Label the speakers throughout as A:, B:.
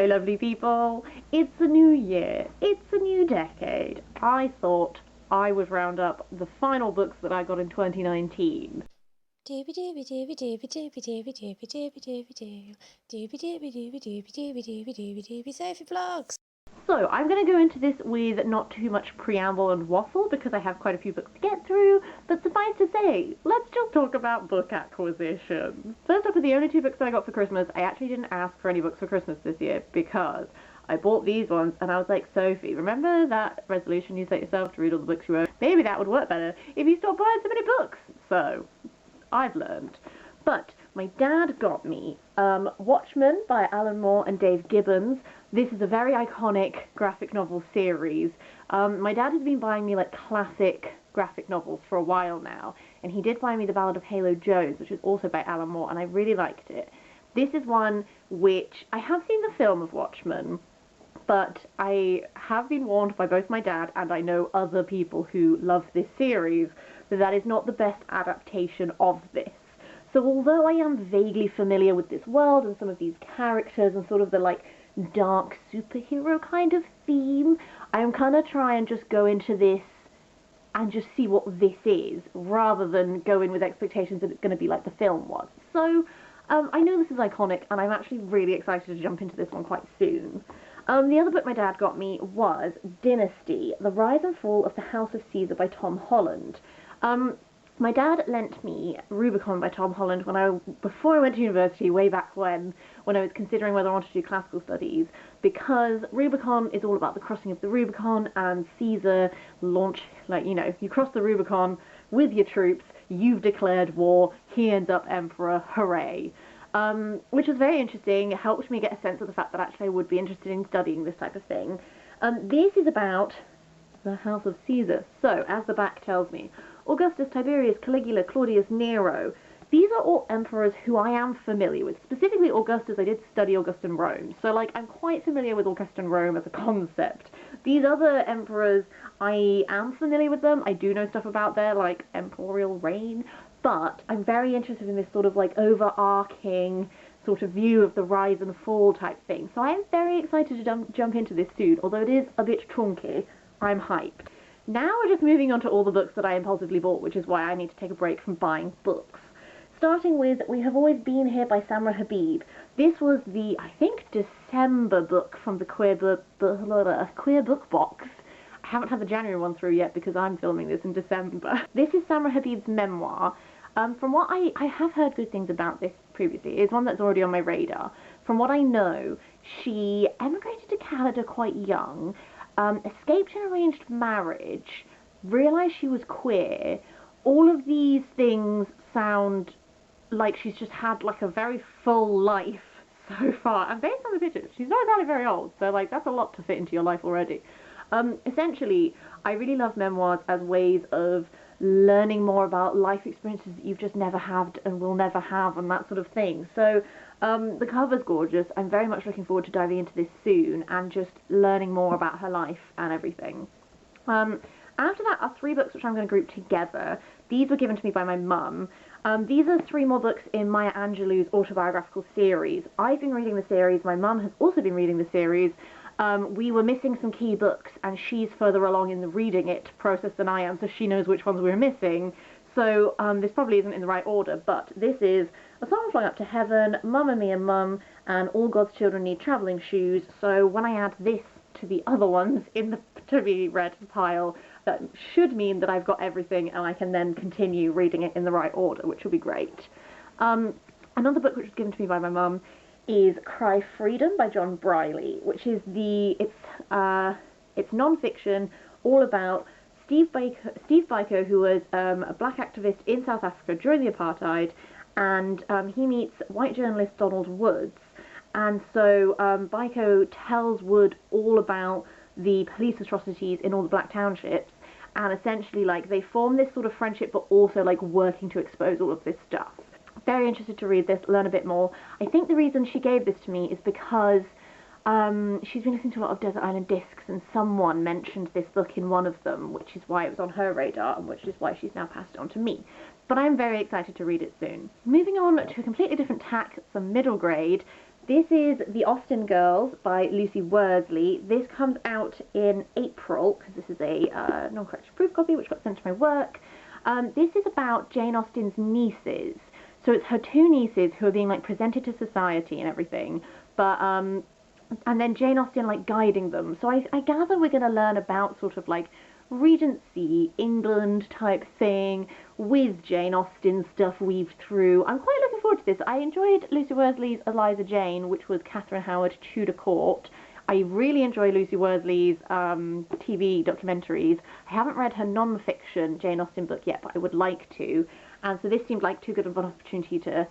A: Hello lovely people, it's a new year, it's a new decade. I thought I would round up the final books that I got in 2019.
B: Sophie Vlogs.
A: So I'm going to go into this with not too much preamble and waffle because I have quite a few books to get through, but suffice to say, let's just talk about book acquisition. First up are the only two books that I got for Christmas. I actually didn't ask for any books for Christmas this year because I bought these ones and I was like, Sophie, remember that resolution you set yourself to read all the books you wrote? Maybe that would work better if you stopped buying so many books. So, I've learned. But my dad got me Watchmen by Alan Moore and Dave Gibbons. This is a very iconic graphic novel series. My dad has been buying me like classic graphic novels for a while now, and he did buy me The Ballad of Halo Jones, which is also by Alan Moore, and I really liked it. This is one which I have seen the film of Watchmen, but I have been warned by both my dad and I know other people who love this series that that is not the best adaptation of this. So although I am vaguely familiar with this world and some of these characters and sort of the like dark superhero kind of theme, I'm gonna try and just go into this and just see what this is, rather than go in with expectations that it's going to be like the film was. So I know this is iconic, and I'm actually really excited to jump into this one quite soon. The other book my dad got me was Dynasty, The Rise and Fall of the House of Caesar by Tom Holland. My dad lent me Rubicon by Tom Holland before I went to university, way back when I was considering whether I wanted to do classical studies, because Rubicon is all about the crossing of the Rubicon, and Caesar you cross the Rubicon with your troops, you've declared war, he ends up emperor, hooray. Which was very interesting. It helped me get a sense of the fact that actually I would be interested in studying this type of thing. This is about the House of Caesar. So, as the back tells me, Augustus, Tiberius, Caligula, Claudius, Nero. These are all emperors who I am familiar with. Specifically Augustus, I did study Augustan Rome, so I'm quite familiar with Augustan Rome as a concept. These other emperors, I am familiar with them. I do know stuff about their imperial reign, but I'm very interested in this sort of overarching sort of view of the rise and fall type thing. So I am very excited to jump into this soon, although it is a bit chunky. I'm hyped. Now we're just moving on to all the books that I impulsively bought, which is why I need to take a break from buying books. Starting with We Have Always Been Here by Samra Habib. This was the, I think, December book from the Queer Book Box. I haven't had the January one through yet because I'm filming this in December. This is Samra Habib's memoir. From what I have heard good things about this previously. It's one that's already on my radar. From what I know, she emigrated to Canada quite young, escaped an arranged marriage, realised she was queer. All of these things sound like she's just had a very full life so far. And based on the pictures, she's not exactly very old, so that's a lot to fit into your life already. Essentially, I really love memoirs as ways of learning more about life experiences that you've just never had and will never have and that sort of thing. So the cover's gorgeous. I'm very much looking forward to diving into this soon and just learning more about her life and everything. After that are three books which I'm going to group together. These were given to me by my mum. These are three more books in Maya Angelou's autobiographical series. I've been reading the series, my mum has also been reading the series. We were missing some key books, and she's further along in the reading it process than I am, so she knows which ones we were missing. So this probably isn't in the right order, but this is A Song Flung Up to Heaven, Mamma Mia Mum, and All God's Children Need Travelling Shoes. So when I add this to the other ones in the to-be-read pile, that should mean that I've got everything, and I can then continue reading it in the right order, which will be great. Another book which was given to me by my mum is Cry Freedom by John Briley, which is it's non-fiction, all about Steve Biko, who was a black activist in South Africa during the apartheid, and he meets white journalist Donald Woods, and so Biko tells Wood all about the police atrocities in all the black townships, and essentially they form this sort of friendship, but also working to expose all of this stuff. Very interested to read this, learn a bit more. I think the reason she gave this to me is because she's been listening to a lot of Desert Island Discs, and someone mentioned this book in one of them, which is why it was on her radar, and which is why she's now passed it on to me. But I'm very excited to read it soon. Moving on to a completely different tack, some middle grade. This is The Austen Girls by Lucy Worsley. This comes out in April, because this is a non-correction proof copy which got sent to my work. This is about Jane Austen's nieces. So it's her two nieces who are being like presented to society and everything, but and then Jane Austen like guiding them. So I gather we're going to learn about sort of like Regency, England type thing with Jane Austen stuff weaved through. I'm quite looking forward to this. I enjoyed Lucy Worsley's Eliza Jane, which was Catherine Howard Tudor Court. I really enjoy Lucy Worsley's TV documentaries. I haven't read her non-fiction Jane Austen book yet, but I would like to. And so this seemed like too good of an opportunity to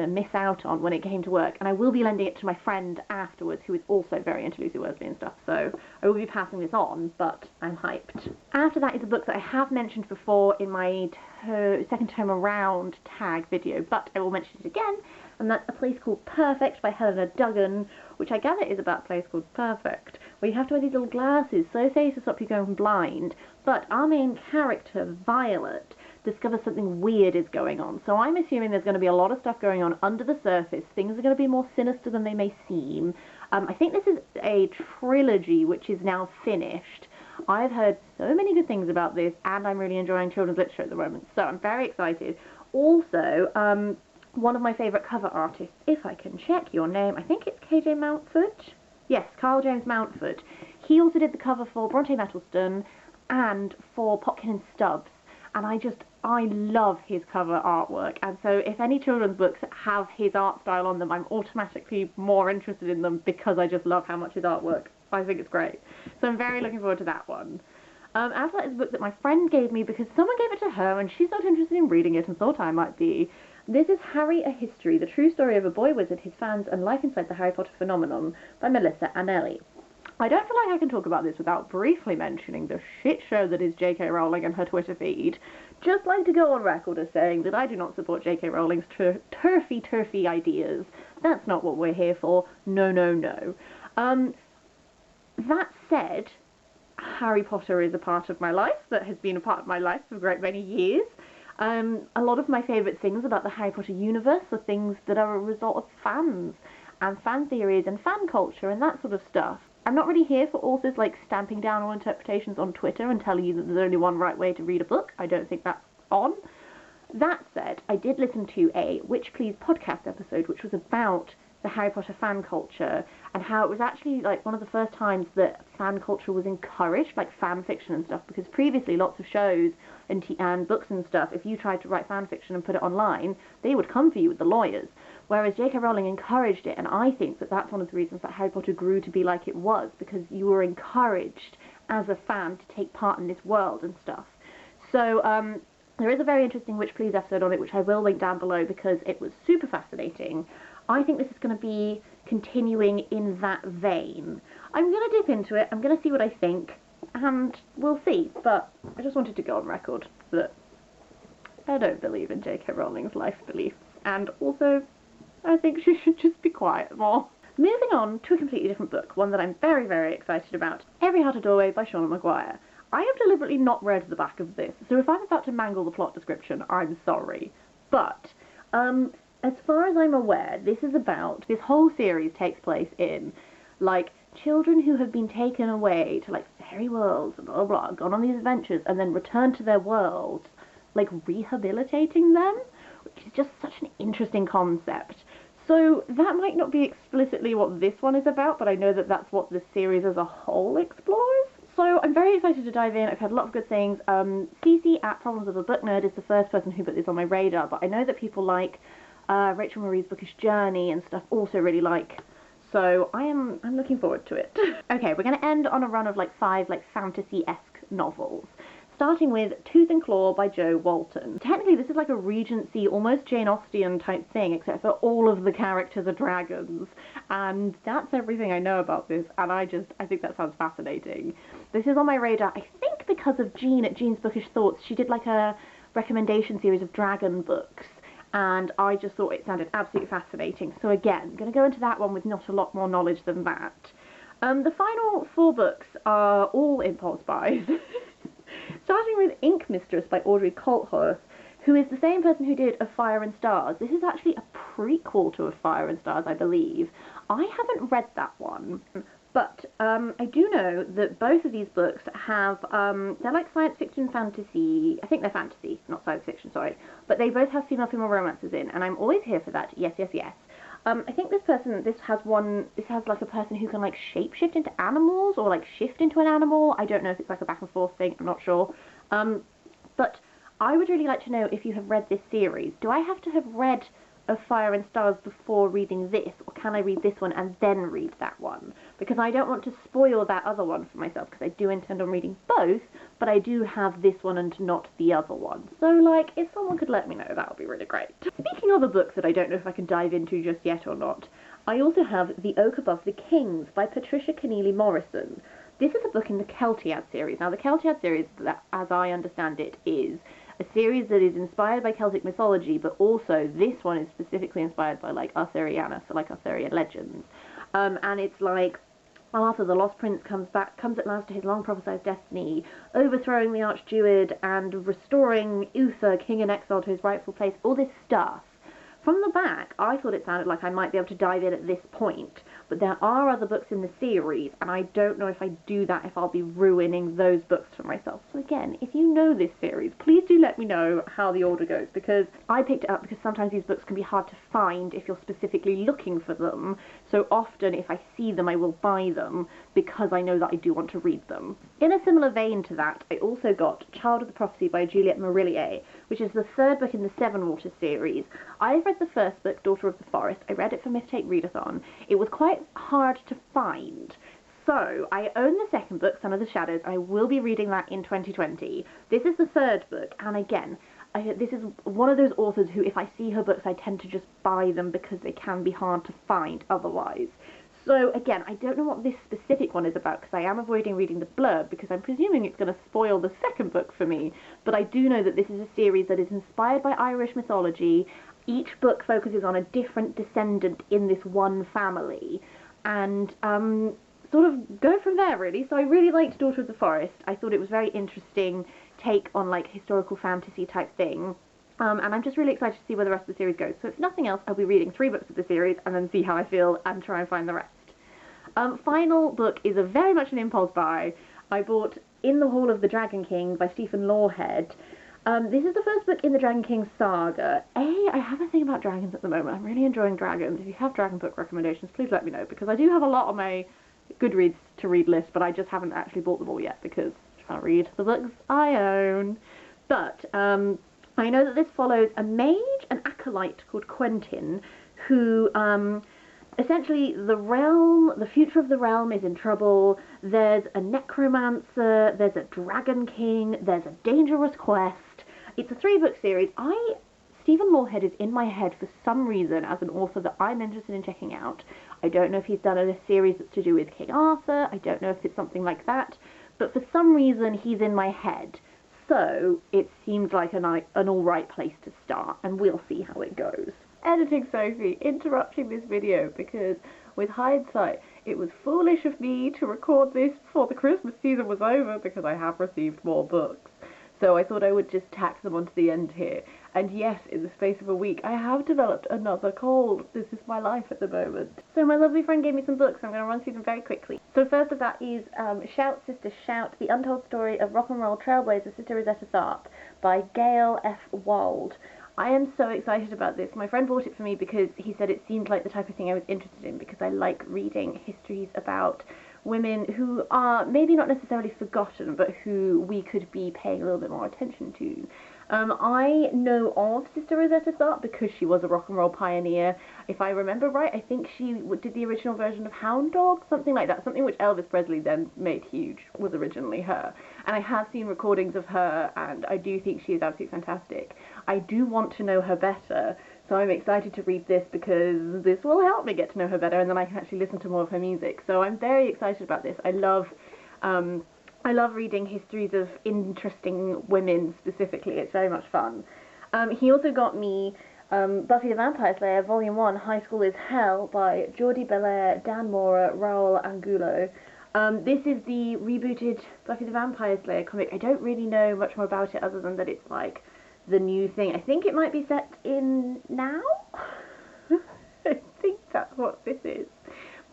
A: miss out on when it came to work. And I will be lending it to my friend afterwards, who is also very into Lucy Worsley and stuff. So I will be passing this on, but I'm hyped. After that is a book that I have mentioned before in my second time around tag video, but I will mention it again. And that's A Place Called Perfect by Helena Duggan, which I gather is about a place called Perfect, where you have to wear these little glasses so safe to stop you going blind. But our main character, Violet, discovers something weird is going on. So I'm assuming there's going to be a lot of stuff going on under the surface. Things are going to be more sinister than they may seem. I think this is a trilogy which is now finished. I've heard so many good things about this, and I'm really enjoying children's literature at the moment, so I'm very excited. Also, one of my favourite cover artists, if I can check your name, I think it's KJ Mountford? Yes, Carl James Mountford. He also did the cover for Bronte Metalston and for Popkin and Stubbs, and I love his cover artwork, and so if any children's books have his art style on them, I'm automatically more interested in them because I just love how much his artwork. I think it's great. So I'm very looking forward to that one. After that is a book that my friend gave me because someone gave it to her and she's not interested in reading it and thought I might be. This is Harry, A History, the true story of a boy wizard, his fans, and life inside the Harry Potter phenomenon by Melissa Anelli. I don't feel like I can talk about this without briefly mentioning the shit show that is J.K. Rowling and her Twitter feed. Just like to go on record as saying that I do not support J.K. Rowling's turfy ideas. That's not what we're here for. No, no, no. That said, Harry Potter is a part of my life that has been a part of my life for a great many years. A lot of my favourite things about the Harry Potter universe are things that are a result of fans and fan theories and fan culture and that sort of stuff. I'm not really here for authors like stamping down all interpretations on Twitter and telling you that there's only one right way to read a book. I don't think that's on. That said, I did listen to a Witch Please podcast episode which was about the Harry Potter fan culture and how it was actually like one of the first times that fan culture was encouraged, like fan fiction and stuff, because previously lots of shows and books and stuff, if you tried to write fan fiction and put it online, they would come for you with the lawyers. Whereas J.K. Rowling encouraged it, and I think that that's one of the reasons that Harry Potter grew to be like it was, because you were encouraged as a fan to take part in this world and stuff. So there is a very interesting Witch Please episode on it, which I will link down below because it was super fascinating. I think this is going to be continuing in that vein. I'm going to dip into it, I'm going to see what I think, and we'll see, but I just wanted to go on record that I don't believe in J.K. Rowling's life beliefs, and also I think she should just be quiet more. Moving on to a completely different book, one that I'm very, very excited about, Every Heart a Doorway by Shauna Maguire. I have deliberately not read the back of this, so if I'm about to mangle the plot description, I'm sorry. But, as far as I'm aware, this whole series takes place in, like, children who have been taken away to, like, fairy worlds and blah, blah, blah, gone on these adventures and then returned to their worlds, like, rehabilitating them, which is just such an interesting concept. So that might not be explicitly what this one is about, but I know that that's what the series as a whole explores. So I'm very excited to dive in. I've heard a lot of good things. Cece at Problems of a Book Nerd is the first person who put this on my radar, but I know that people like Rachel Marie's Bookish Journey and stuff also really like. So I'm looking forward to it. Okay, we're going to end on a run of like 5 like fantasy-esque novels. Starting with Tooth and Claw by Jo Walton. Technically this is like a Regency, almost Jane Austen type thing, except for all of the characters are dragons. And that's everything I know about this, and I think that sounds fascinating. This is on my radar, I think because of Jean at Jean's Bookish Thoughts. She did like a recommendation series of dragon books, and I just thought it sounded absolutely fascinating. So again, I'm going to go into that one with not a lot more knowledge than that. The final 4 books are all impulse buys. Starting with Inkmistress by Audrey Coulthurst. who is the same person who did Of Fire and Stars. This is actually a prequel to Of Fire and Stars, I believe. I haven't read that one, but I do know that both of these books have, they're like science fiction fantasy. I think they're fantasy, not science fiction, sorry. But they both have female-female romances in, and I'm always here for that. Yes, yes, yes. I think this has like a person who can like shapeshift into animals or like shift into an animal. I don't know if it's like a back and forth thing, I'm not sure. But I would really like to know if you have read this series. Do I have to have read Of Fire and Stars before reading this, or can I read this one and then read that one? Because I don't want to spoil that other one for myself, because I do intend on reading both, but I do have this one and not the other one. So, like, if someone could let me know, that would be really great. Speaking of the books that I don't know if I can dive into just yet or not, I also have The Oak Above the Kings by Patricia Kennealy-Morrison. This is a book in the Celtiad series. Now, the Celtiad series, as I understand it, is a series that is inspired by Celtic mythology, but also this one is specifically inspired by, like, Arthuriana, so, like, Arthurian legends. And it's like Arthur, the Lost Prince, comes at last to his long-prophesied destiny, overthrowing the Archdruid and restoring Uther, king in exile, to his rightful place, all this stuff. From the back, I thought it sounded like I might be able to dive in at this point, but there are other books in the series, and I don't know if I do that, if I'll be ruining those books for myself. So again, if you know this series, please do let me know how the order goes, because I picked it up because sometimes these books can be hard to find if you're specifically looking for them, so often if I see them I will buy them, because I know that I do want to read them. In a similar vein to that, I also got Child of the Prophecy by Juliet Marillier, which is the third book in the Seven Waters series. I've read the first book, Daughter of the Forest. I read it for Myth Take Readathon. It was quite hard to find. So, I own the second book, Son of the Shadows, and I will be reading that in 2020. This is the third book, and again, this is one of those authors who, if I see her books, I tend to just buy them because they can be hard to find otherwise. So, again, I don't know what this specific one is about, because I am avoiding reading the blurb, because I'm presuming it's going to spoil the second book for me, but I do know that this is a series that is inspired by Irish mythology. Each book focuses on a different descendant in this one family, and sort of go from there, really. So I really liked Daughter of the Forest. I thought it was a very interesting take on, like, historical fantasy type thing. And I'm just really excited to see where the rest of the series goes. So if nothing else, I'll be reading 3 books of the series and then see how I feel and try and find the rest. Final book is very much an impulse buy. I bought In the Hall of the Dragon King by Stephen Lawhead. This is the first book in the Dragon King saga. I have a thing about dragons at the moment. I'm really enjoying dragons. If you have dragon book recommendations, please let me know, because I do have a lot on my Goodreads to read list, but I just haven't actually bought them all yet because I can't read the books I own. But I know that this follows a mage, an acolyte called Quentin, who essentially the future of the realm is in trouble. There's a necromancer, there's a dragon king, there's a dangerous quest. It's a 3-book series. Stephen Lawhead is in my head for some reason as an author that I'm interested in checking out. I don't know if he's done a series that's to do with King Arthur. I don't know if it's something like that. But for some reason, he's in my head. So it seemed like an alright place to start, and we'll see how it goes. Editing Sophie, interrupting this video because, with hindsight, it was foolish of me to record this before the Christmas season was over, because I have received more books. So I thought I would just tack them onto the end here. And yes, in the space of a week, I have developed another cold. This is my life at the moment. So my lovely friend gave me some books. I'm going to run through them very quickly. So first of that is Shout, Sister, Shout, The Untold Story of Rock and Roll Trailblazer Sister Rosetta Tharpe by Gayle F. Wald. I am so excited about this. My friend bought it for me because he said it seemed like the type of thing I was interested in, because I like reading histories about women who are maybe not necessarily forgotten, but who we could be paying a little bit more attention to. I know of Sister Rosetta Tharpe because she was a rock and roll pioneer. If I remember right, I think she did the original version of Hound Dog, something like that, something which Elvis Presley then made huge, was originally her. And I have seen recordings of her, and I do think she is absolutely fantastic. I do want to know her better, so I'm excited to read this because this will help me get to know her better, and then I can actually listen to more of her music. So I'm very excited about this. I love reading histories of interesting women specifically. It's very much fun. He also got me Buffy the Vampire Slayer Volume 1, High School is Hell by Jordie, Bellaire, Dan Mora, Raoul Angulo. This is the rebooted Buffy the Vampire Slayer comic. I don't really know much more about it other than that it's like the new thing. I think it might be set in now. I think that's what this is.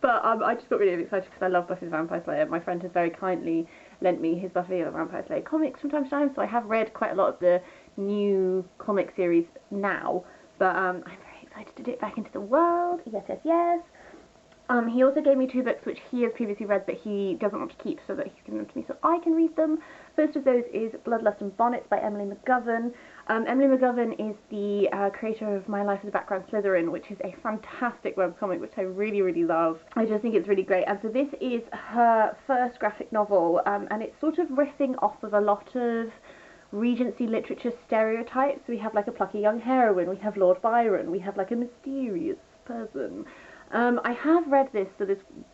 A: But I just got really excited because I love Buffy the Vampire Slayer. My friend has very kindly lent me his Buffy the Vampire Slayer comics from time to time, so I have read quite a lot of the new comic series now. But I'm very excited to dip back into the world. Yes, yes, yes. He also gave me 2 books which he has previously read but he doesn't want to keep, so that he's given them to me so I can read them. First of those is Bloodlust and Bonnets by Emily McGovern. Emily McGovern is the creator of My Life as a Background Slytherin, which is a fantastic webcomic which I really, really love. I just think it's really great. And so this is her first graphic novel, and it's sort of riffing off of a lot of Regency literature stereotypes. We have like a plucky young heroine, we have Lord Byron, we have like a mysterious person. I have read this,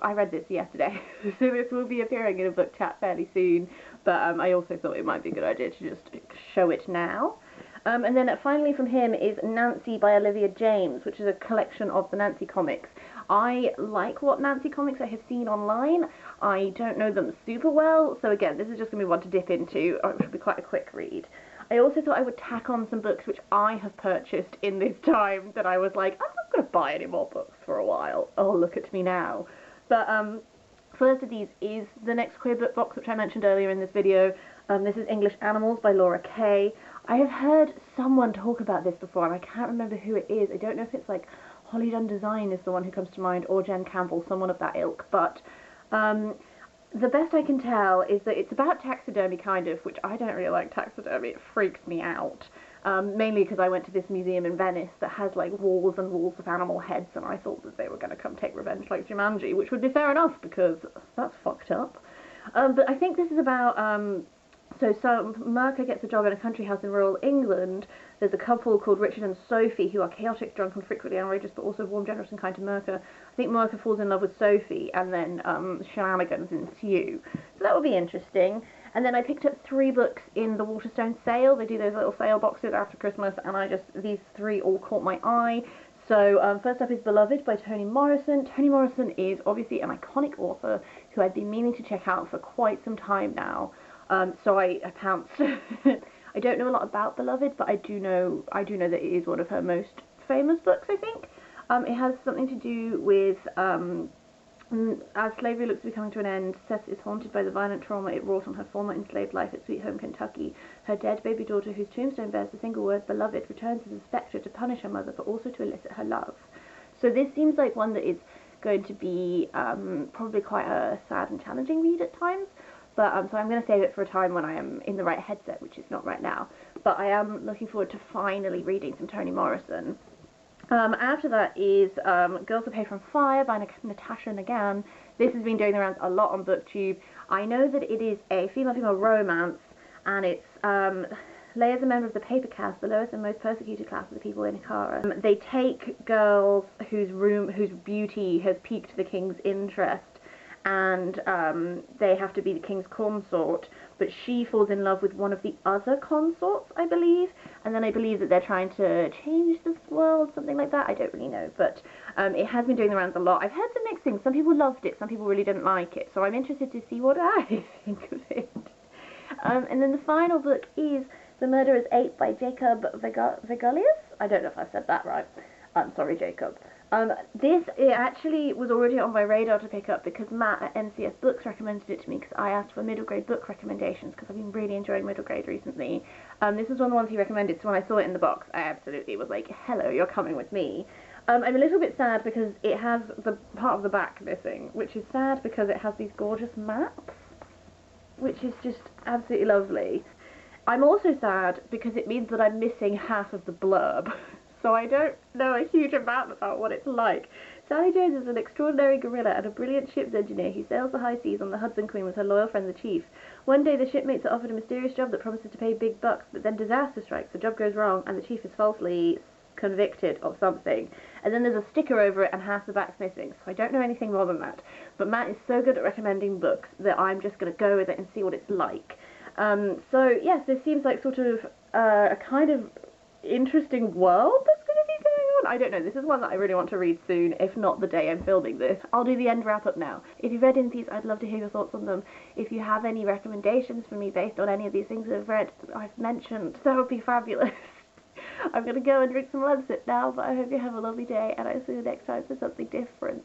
A: I read this yesterday, so this will be appearing in a book chat fairly soon, but I also thought it might be a good idea to just show it now. And then finally from him is Nancy by Olivia James, which is a collection of the Nancy comics. I like what Nancy comics I have seen online. I don't know them super well, so again, this is just going to be one to dip into, or it should be quite a quick read. I also thought I would tack on some books which I have purchased in this time that I was like, I'm not going to buy any more books for a while. Oh, look at me now. But first of these is the Next Queer Book box, which I mentioned earlier in this video. This is English Animals by Laura Kay. I have heard someone talk about this before, and I can't remember who it is. I don't know if it's like Holly Dunn Design is the one who comes to mind, or Jen Campbell, someone of that ilk, but the best I can tell is that it's about taxidermy, kind of, which I don't really like taxidermy. It freaks me out. Mainly because I went to this museum in Venice that has like walls and walls of animal heads, and I thought that they were going to come take revenge like Jumanji, which would be fair enough because that's fucked up. But I think this is about so Mirka gets a job in a country house in rural England. There's a couple called Richard and Sophie who are chaotic, drunk and frequently outrageous, but also warm, generous and kind to Mirka. I think Mirka falls in love with Sophie, and then shenanigans ensue. So that will be interesting. And then I picked up 3 books in the Waterstone sale. They do those little sale boxes after Christmas, and these 3 all caught my eye. So first up is Beloved by Toni Morrison. Toni Morrison is obviously an iconic author who I've been meaning to check out for quite some time now. So I pounced. I don't know a lot about Beloved, but I do know that it is one of her most famous books, I think. It has something to do with as slavery looks to be coming to an end, Seth is haunted by the violent trauma it wrought on her former enslaved life at Sweet Home, Kentucky. Her dead baby daughter, whose tombstone bears the single word beloved, returns as a spectre to punish her mother, but also to elicit her love. So this seems like one that is going to be probably quite a sad and challenging read at times. But so I'm going to save it for a time when I am in the right headset, which is not right now. But I am looking forward to finally reading some Toni Morrison. After that is Girls Who Pay from Fire by Natasha Ngan. This has been doing the rounds a lot on BookTube. I know that it is a female-female romance, and it's Leia's a member of the paper caste, the lowest and most persecuted class of the people in Ikara. They take girls whose beauty has piqued the king's interest, and they have to be the king's consort, but she falls in love with one of the other consorts, I believe, and then I believe that they're trying to change this world, something like that. I don't really know, but it has been doing the rounds a lot. I've heard some mixed things. Some people loved it, some people really didn't like it, so I'm interested to see what I think of it. And then the final book is The Murderer's Ape by Jacob Vegolius. I don't know if I said that right. I'm sorry, Jacob. It actually was already on my radar to pick up because Matt at NCS Books recommended it to me because I asked for middle grade book recommendations because I've been really enjoying middle grade recently. This was one of the ones he recommended, so when I saw it in the box, I absolutely was like, hello, you're coming with me. I'm a little bit sad because it has the part of the back missing, which is sad because it has these gorgeous maps, which is just absolutely lovely. I'm also sad because it means that I'm missing half of the blurb. So I don't know a huge amount about what it's like. Sally Jones is an extraordinary gorilla and a brilliant ship's engineer who sails the high seas on the Hudson Queen with her loyal friend the Chief. One day the shipmates are offered a mysterious job that promises to pay big bucks, but then disaster strikes, the job goes wrong, and the Chief is falsely convicted of something. And then there's a sticker over it and half the back's missing, so I don't know anything more than that. But Matt is so good at recommending books that I'm just going to go with it and see what it's like. So yes, this seems like sort of a kind of interesting world that's going to be going on. I don't know, this is one that I really want to read soon, if not the day I'm filming this. I'll do the end wrap up now. If you've read any of these, I'd love to hear your thoughts on them. If you have any recommendations for me based on any of these things I've mentioned, that would be fabulous. I'm gonna go and drink some lemsip now, but I hope you have a lovely day, and I'll see you next time for something different.